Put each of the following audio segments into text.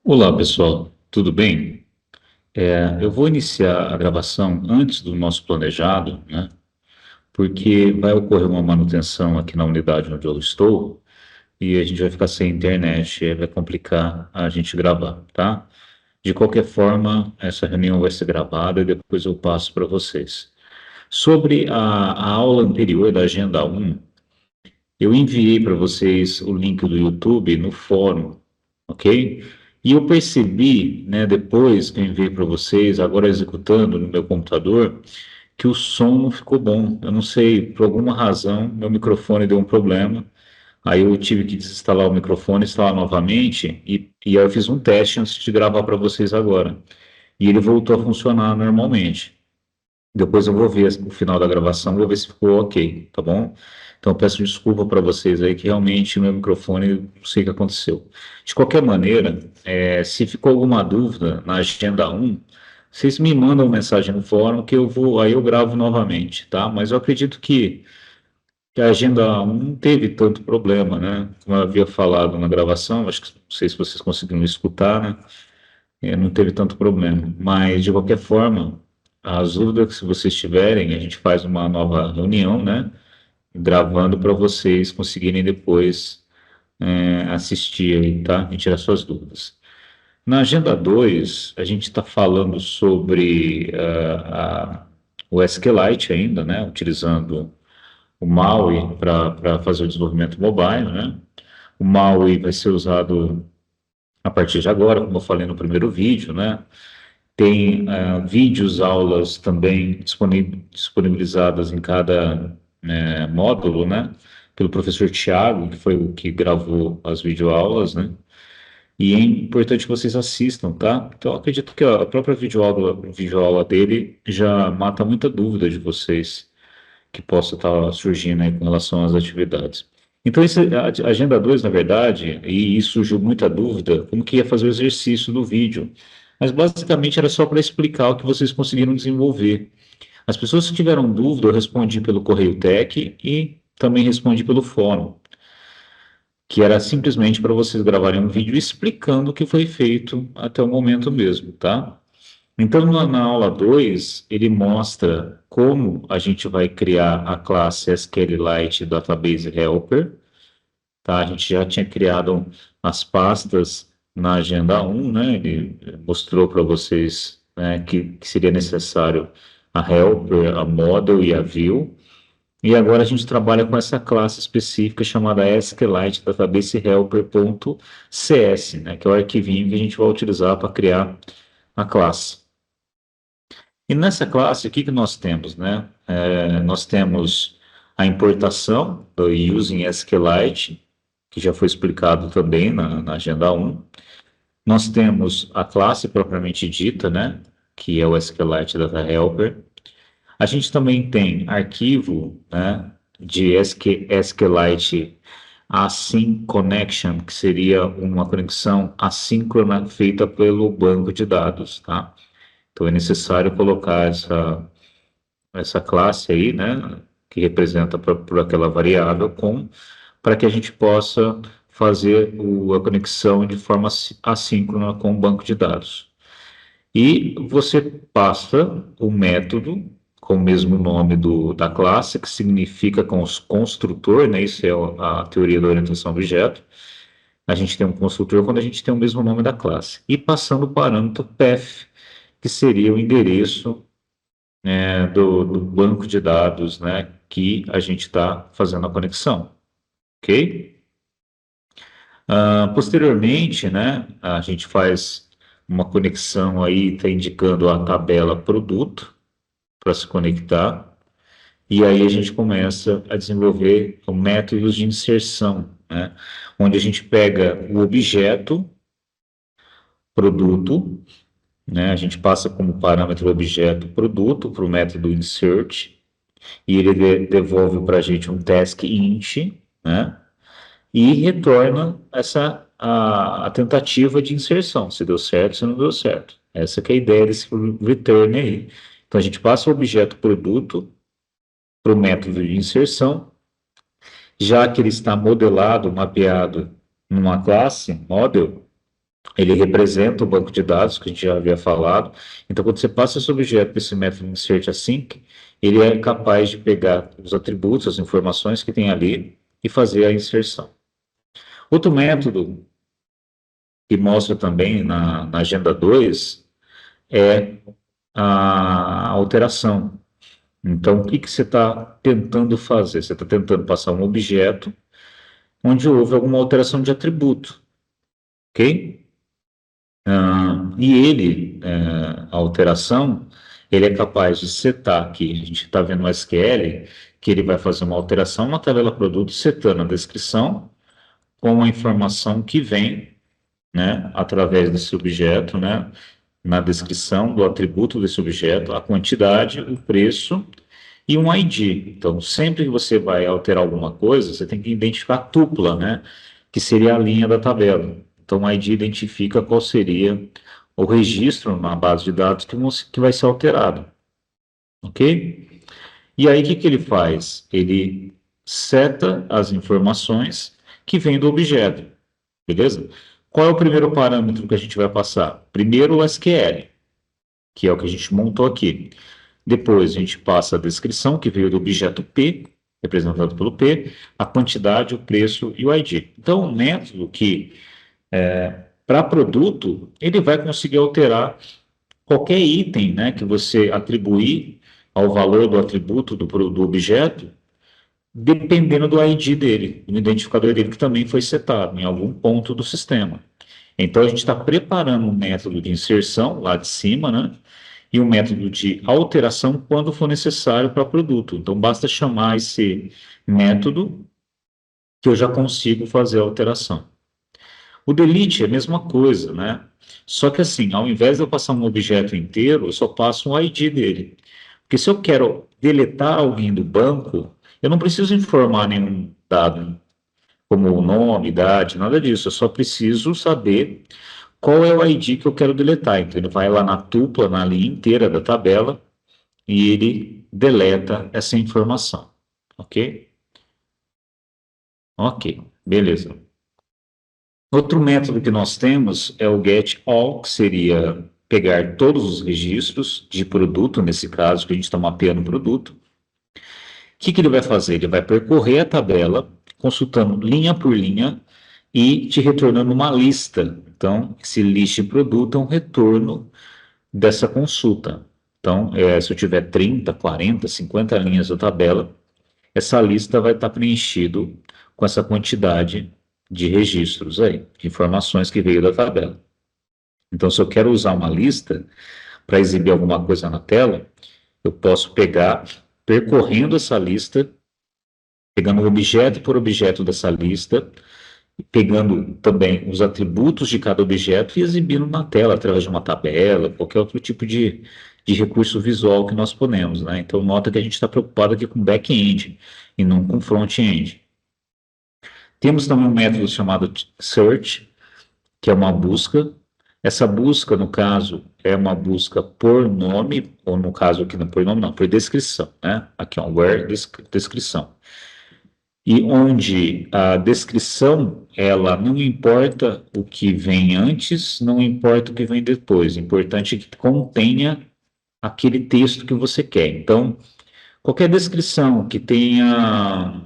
Olá, pessoal, tudo bem? Eu vou iniciar a gravação antes do nosso planejado, né? Porque vai ocorrer uma manutenção aqui na unidade onde eu estou e a gente vai ficar sem internet, e vai complicar a gente gravar, tá? De qualquer forma, essa reunião vai ser gravada e depois eu passo para vocês. Sobre a aula anterior da Agenda 1, eu enviei para vocês o link do YouTube no fórum, ok? E eu percebi, né, depois que eu enviei para vocês, agora executando no meu computador, que o som não ficou bom. Eu não sei, por alguma razão, meu microfone deu um problema. Aí eu tive que desinstalar o microfone, instalar novamente, e aí eu fiz um teste antes de gravar para vocês agora. E ele voltou a funcionar normalmente. Depois eu vou ver o final da gravação, vou ver se ficou ok, tá bom? Então eu peço desculpa para vocês aí que realmente o meu microfone, não sei o que aconteceu. De qualquer maneira, se ficou alguma dúvida na agenda 1, vocês me mandam mensagem no fórum que eu vou, aí eu gravo novamente, tá? Mas eu acredito que a agenda 1 não teve tanto problema, né? Como eu havia falado na gravação, acho que não sei se vocês conseguiram escutar, né? Não teve tanto problema. Mas, de qualquer forma, as dúvidas que vocês tiverem, a gente faz uma nova reunião, né? Gravando para vocês conseguirem depois assistir aí, tá? E tirar suas dúvidas. Na agenda 2 a gente está falando sobre o SQLite ainda, né? Utilizando o MAUI para fazer o desenvolvimento mobile, né? O MAUI vai ser usado a partir de agora, como eu falei no primeiro vídeo, né? Tem vídeos, aulas também disponibilizadas em cada módulo, né? Pelo professor Tiago, que foi o que gravou as videoaulas, né? E é importante que vocês assistam, tá? Então, eu acredito que a própria videoaula dele já mata muita dúvida de vocês que possa estar surgindo aí com relação às atividades. Então, a Agenda 2, na verdade, e isso surgiu muita dúvida, como que ia fazer o exercício do vídeo. Mas, basicamente, era só para explicar o que vocês conseguiram desenvolver. As pessoas que tiveram dúvida, eu respondi pelo Correio Tech e também respondi pelo fórum, que era simplesmente para vocês gravarem um vídeo explicando o que foi feito até o momento mesmo, tá? Então, na aula 2 ele mostra como a gente vai criar a classe SQLite Database Helper, tá? A gente já tinha criado as pastas na agenda 1, né? Ele mostrou para vocês, né, que seria necessário a Helper, a Model e a View. E agora a gente trabalha com essa classe específica chamada SQLite Database Helper.cs, né? Que é o arquivinho que a gente vai utilizar para criar a classe. E nessa classe, o que que nós temos, né? Nós temos a importação do Using SQLite, que já foi explicado também na Agenda 1. Nós temos a classe propriamente dita, né? Que é o SQLite Data Helper. A gente também tem arquivo, né? De SQLite Async Connection, que seria uma conexão assíncrona feita pelo banco de dados, tá? Então é necessário colocar essa classe aí, né, que representa por aquela variável com, para que a gente possa fazer a conexão de forma assíncrona com o banco de dados. E você passa o método com o mesmo nome da classe, que significa construtor, né? Isso é a teoria da orientação a objeto. A gente tem um construtor quando a gente tem o mesmo nome da classe. E passando o parâmetro path, que seria o endereço do banco de dados, né, que a gente está fazendo a conexão, ok? Posteriormente, né, a gente faz uma conexão aí, está indicando a tabela produto para se conectar, e aí a gente começa a desenvolver métodos de inserção, né, onde a gente pega o objeto produto, né, a gente passa como parâmetro o objeto produto para o método insert, e ele devolve para a gente um task int, né? E retorna a tentativa de inserção, se deu certo, se não deu certo. Essa que é a ideia desse return aí. Então a gente passa o objeto produto para o método de inserção, já que ele está modelado, mapeado numa classe, model, Ele representa o banco de dados, que a gente já havia falado. Então, quando você passa esse objeto para esse método insert async, ele é capaz de pegar os atributos, as informações que tem ali e fazer a inserção. Outro método que mostra também na agenda 2 é a alteração. Então, o que, que você está tentando fazer? Você está tentando passar um objeto onde houve alguma alteração de atributo, ok? A alteração, ele é capaz de setar aqui. A gente está vendo no SQL que ele vai fazer uma alteração na tabela produto, setando a descrição com a informação que vem, né, através desse objeto, né, na descrição do atributo desse objeto, a quantidade, o preço e um ID. Então, sempre que você vai alterar alguma coisa, você tem que identificar a tupla, né? Que seria a linha da tabela. Então, o ID identifica qual seria o registro na base de dados que vai ser alterado. Ok? E aí, o que, que ele faz? Ele seta as informações que vêm do objeto. Beleza? Qual é o primeiro parâmetro que a gente vai passar? Primeiro, o SQL, que é o que a gente montou aqui. Depois a gente passa a descrição, que veio do objeto P, representado pelo P, a quantidade, o preço e o ID. Então, o método que, para produto, ele vai conseguir alterar qualquer item, né, que você atribuir ao valor do atributo do objeto, dependendo do ID dele, do identificador dele, que também foi setado em algum ponto do sistema. Então, a gente está preparando um método de inserção lá de cima, né? E um método de alteração quando for necessário para o produto. Então, basta chamar esse método que eu já consigo fazer a alteração. O delete é a mesma coisa, né? Só que assim, ao invés de eu passar um objeto inteiro, eu só passo um ID dele. Porque se eu quero deletar alguém do banco, eu não preciso informar nenhum dado, como o nome, idade, nada disso. Eu só preciso saber qual é o ID que eu quero deletar. Então, ele vai lá na tupla, na linha inteira da tabela, e ele deleta essa informação. Ok? Ok, beleza. Outro método que nós temos é o getAll, que seria pegar todos os registros de produto, nesse caso, que a gente está mapeando o produto. O que, que ele vai fazer? Ele vai percorrer a tabela, consultando linha por linha e te retornando uma lista. Então, esse list de produto é um retorno dessa consulta. Então, se eu tiver 30, 40, 50 linhas da tabela, essa lista vai estar preenchido com essa quantidade de registros aí, de informações que veio da tabela. Então, se eu quero usar uma lista para exibir alguma coisa na tela, eu posso pegar, percorrendo essa lista, pegando objeto por objeto dessa lista, pegando também os atributos de cada objeto e exibindo na tela, através de uma tabela, qualquer outro tipo de recurso visual que nós ponemos, né? Então, nota que a gente está preocupado aqui com back-end e não com front-end. Temos também um método chamado search, que é uma busca. Essa busca, no caso, é uma busca por nome, ou no caso aqui não por nome, não, por descrição, né? Aqui, ó, where descrição. E onde a descrição, ela não importa o que vem antes, não importa o que vem depois. O importante é que contenha aquele texto que você quer. Então, qualquer descrição que tenha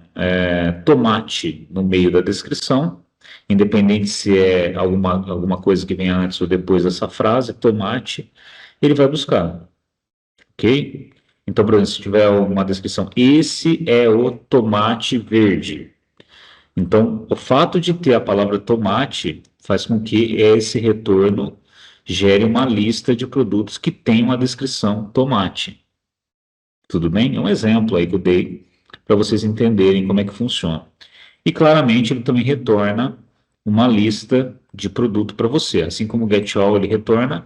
tomate no meio da descrição, independente se é alguma coisa que vem antes ou depois dessa frase, tomate, ele vai buscar, ok? Então, por exemplo, se tiver uma descrição, esse é o tomate verde. Então, o fato de ter a palavra tomate faz com que esse retorno gere uma lista de produtos que tem uma descrição tomate. Tudo bem? É um exemplo aí que eu dei para vocês entenderem como é que funciona. E claramente ele também retorna uma lista de produto para você. Assim como o GetAll ele retorna,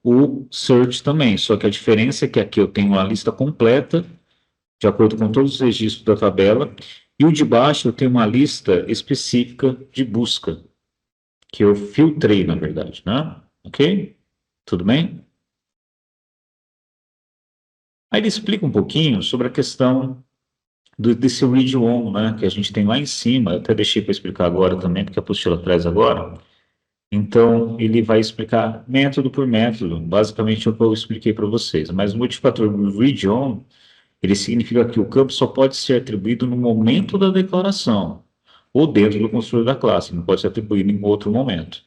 o Search também. Só que a diferença é que aqui eu tenho uma lista completa, de acordo com todos os registros da tabela, e o de baixo eu tenho uma lista específica de busca, que eu filtrei, na verdade, né? Ok? Tudo bem? Aí ele explica um pouquinho sobre a questão desse read on, né, que a gente tem lá em cima. Eu até deixei para explicar agora também, porque a apostila traz agora. Então, ele vai explicar método por método, basicamente é o que eu expliquei para vocês. Mas o modificador read-on, ele significa que o campo só pode ser atribuído no momento da declaração, ou dentro do construtor da classe, não pode ser atribuído em outro momento.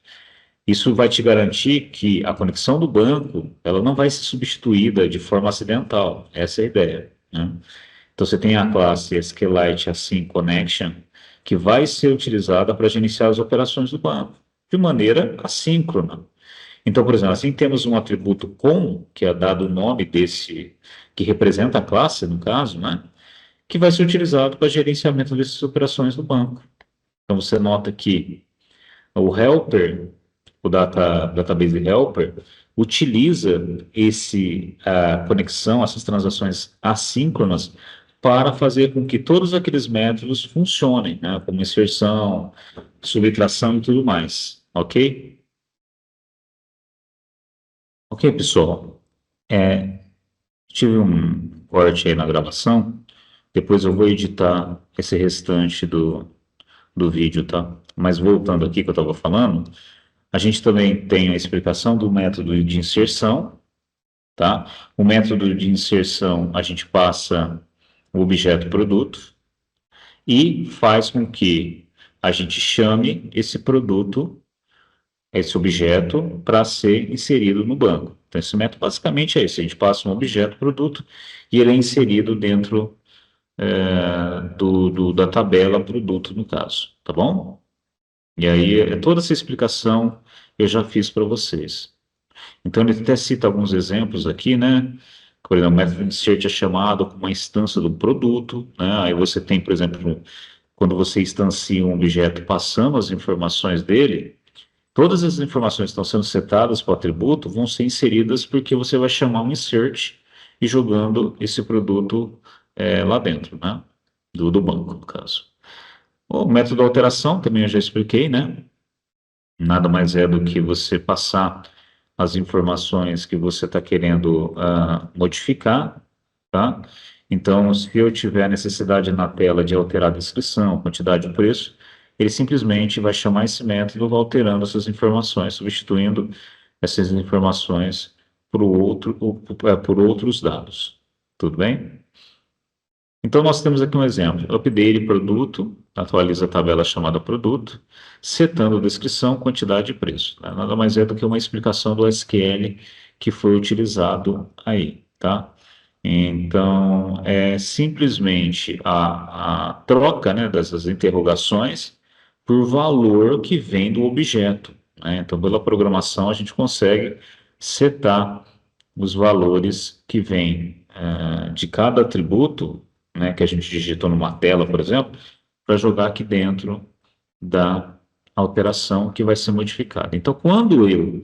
Isso vai te garantir que a conexão do banco, ela não vai ser substituída de forma acidental. Essa é a ideia, né? Então, você tem a classe SQLite Async Connection, que vai ser utilizada para gerenciar as operações do banco, de maneira assíncrona. Então, por exemplo, assim temos um atributo com, que é dado o nome desse, que representa a classe, no caso, né? Que vai ser utilizado para gerenciamento dessas operações do banco. Então, você nota que o helper, database helper, utiliza a conexão, essas transações assíncronas, para fazer com que todos aqueles métodos funcionem, né? Como inserção, subtração e tudo mais. Ok? Ok, pessoal. Tive um corte aí na gravação. Depois eu vou editar esse restante do vídeo, tá? Mas voltando aqui que eu estava falando, a gente também tem a explicação do método de inserção, tá? O método de inserção, a gente passa o objeto produto e faz com que a gente chame esse produto, esse objeto, para ser inserido no banco. Então, esse método basicamente é esse: a gente passa um objeto produto e ele é inserido dentro da tabela produto, no caso, tá bom? E aí, toda essa explicação eu já fiz para vocês. Então, ele até cita alguns exemplos aqui, né? Por exemplo, o método insert é chamado como uma instância do produto, né? Aí você tem, por exemplo, quando você instancia um objeto passando as informações dele, todas as informações que estão sendo setadas para o atributo vão ser inseridas porque você vai chamar um insert e jogando esse produto lá dentro, né? Do banco, no caso. O método de alteração também eu já expliquei, né? Nada mais é do que você passar as informações que você está querendo modificar, tá? Então, se eu tiver necessidade na tela de alterar a descrição, quantidade e preço, ele simplesmente vai chamar esse método alterando essas informações, substituindo essas informações por outros dados. Tudo bem? Então, nós temos aqui um exemplo: update produto, atualiza a tabela chamada produto, setando a descrição, quantidade e preço, né? Nada mais é do que uma explicação do SQL que foi utilizado aí, tá? Então, é simplesmente a troca, né, dessas interrogações por valor que vem do objeto, né? Então, pela programação, a gente consegue setar os valores que vêm de cada atributo, né, que a gente digitou numa tela, por exemplo, para jogar aqui dentro da alteração que vai ser modificada. Então, quando eu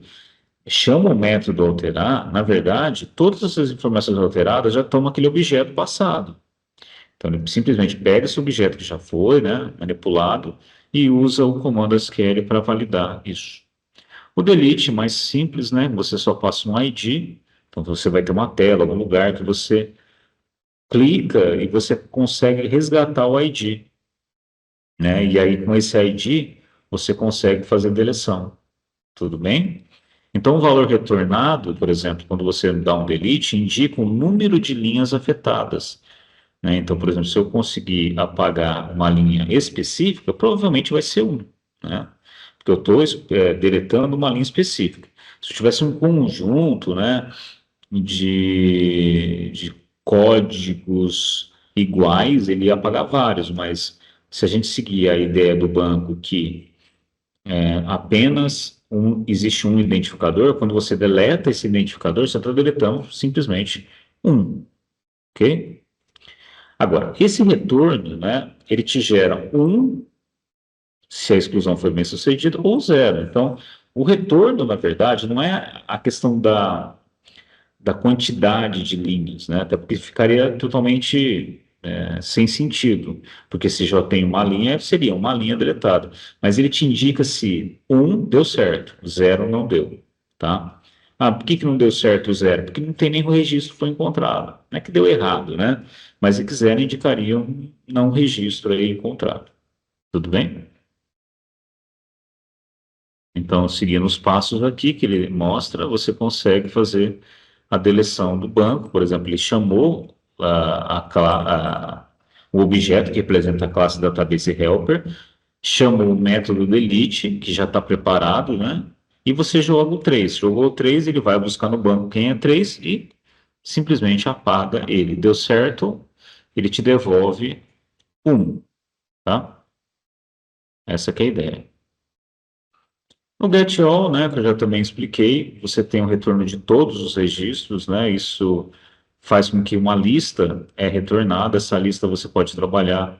chamo o método alterar, na verdade, todas essas informações alteradas já estão naquele objeto passado. Então, ele simplesmente pega esse objeto que já foi, né, manipulado e usa o comando SQL para validar isso. O delete, mais simples, né? Você só passa um ID, então você vai ter uma tela, algum lugar que você clica e você consegue resgatar o ID, né? E aí com esse ID você consegue fazer deleção, tudo bem? Então o valor retornado, por exemplo, quando você dá um delete, indica o número de linhas afetadas, né? Então, por exemplo, se eu conseguir apagar uma linha específica, provavelmente vai ser um, né? Porque eu estou deletando uma linha específica. Se eu tivesse um conjunto, né, de códigos iguais, ele ia apagar vários, mas se a gente seguir a ideia do banco que existe um identificador, quando você deleta esse identificador, você está deletando simplesmente um, ok? Agora, esse retorno, né, ele te gera um se a exclusão foi bem sucedida ou zero. Então, o retorno, na verdade, não é a questão da quantidade de linhas, né? Até porque ficaria totalmente sem sentido, porque se já tem uma linha, seria uma linha deletada. Mas ele te indica se um deu certo, zero não deu, tá? Ah, por que que não deu certo o zero? Porque não tem nenhum registro que foi encontrado. Não é que deu errado, né? Mas se quiser, indicaria um não registro aí encontrado. Tudo bem? Então, seguindo os passos aqui que ele mostra, você consegue fazer a deleção do banco. Por exemplo, ele chamou o objeto que representa a classe database helper, chamou o método delete, que já está preparado, né? E você joga o trace. Jogou o trace, ele vai buscar no banco quem é trace e simplesmente apaga ele. Deu certo, ele te devolve um, tá? Essa que é a ideia. No Get All, né, que eu já também expliquei, você tem o retorno de todos os registros, né? Isso faz com que uma lista é retornada. Essa lista você pode trabalhar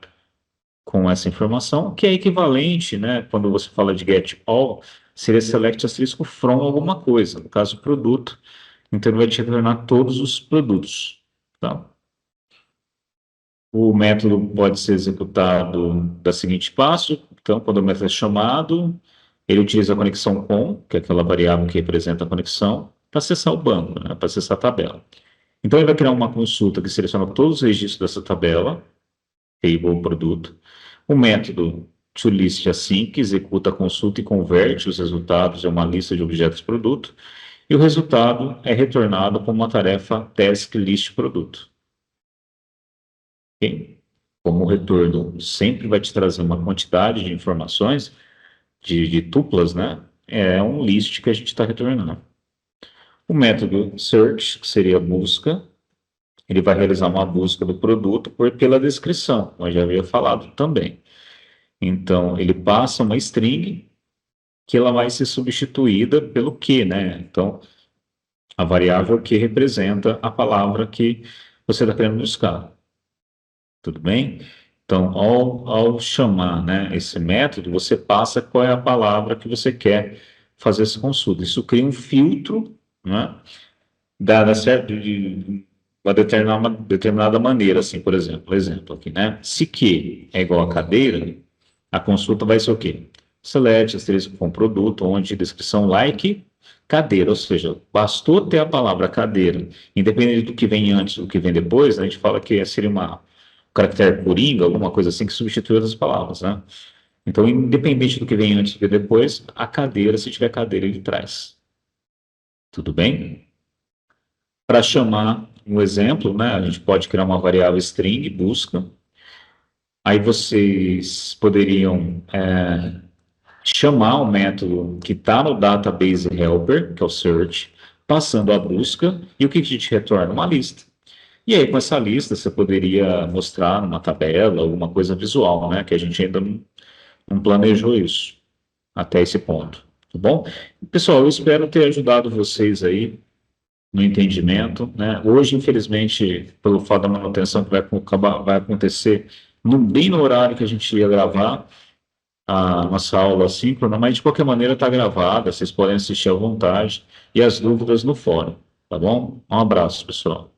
com essa informação, que é equivalente, né? Quando você fala de Get All, seria select asterisco from alguma coisa, no caso produto. Então ele vai te retornar todos os produtos, tá? O método pode ser executado da seguinte passo. Então, quando o método é chamado, ele utiliza a conexão com, que é aquela variável que representa a conexão, para acessar o banco, né, para acessar a tabela. Então, ele vai criar uma consulta que seleciona todos os registros dessa tabela, table produto. O método toListAsync executa a consulta e converte os resultados em uma lista de objetos produto. E o resultado é retornado como uma tarefa taskListProduto. Ok? Como o retorno sempre vai te trazer uma quantidade de informações, de tuplas, né? É um list que a gente está retornando. O método search, que seria a busca, ele vai realizar uma busca do produto pela descrição, como eu já havia falado também. Então, ele passa uma string que ela vai ser substituída pelo que, né? Então, a variável que representa a palavra que você está querendo buscar. Tudo bem? Então, ao chamar, né, esse método, você passa qual é a palavra que você quer fazer essa consulta. Isso cria um filtro, né, dada certo, de uma determinada maneira, assim, por exemplo aqui, né? Se que é igual a cadeira, a consulta vai ser o quê? Select, asterisco com produto, onde descrição like, cadeira, ou seja, bastou ter a palavra cadeira, independente do que vem antes do que vem depois, a gente fala que seria um caractere coringa, alguma coisa assim, que substitui outras palavras, né? Então, independente do que vem antes e depois, a cadeira, se tiver cadeira, ele traz. Tudo bem? Para chamar um exemplo, né, a gente pode criar uma variável string, busca. Aí vocês poderiam chamar o método que está no database helper, que é o search, passando a busca, e o que a gente retorna? Uma lista. E aí, com essa lista, você poderia mostrar numa tabela, alguma coisa visual, né? Que a gente ainda não planejou isso até esse ponto. Tá bom? Pessoal, eu espero ter ajudado vocês aí no entendimento, né? Hoje, infelizmente, pelo fato da manutenção que vai acontecer bem no horário que a gente ia gravar a nossa aula síncrona, mas de qualquer maneira está gravada, vocês podem assistir à vontade e as dúvidas no fórum, tá bom? Um abraço, pessoal.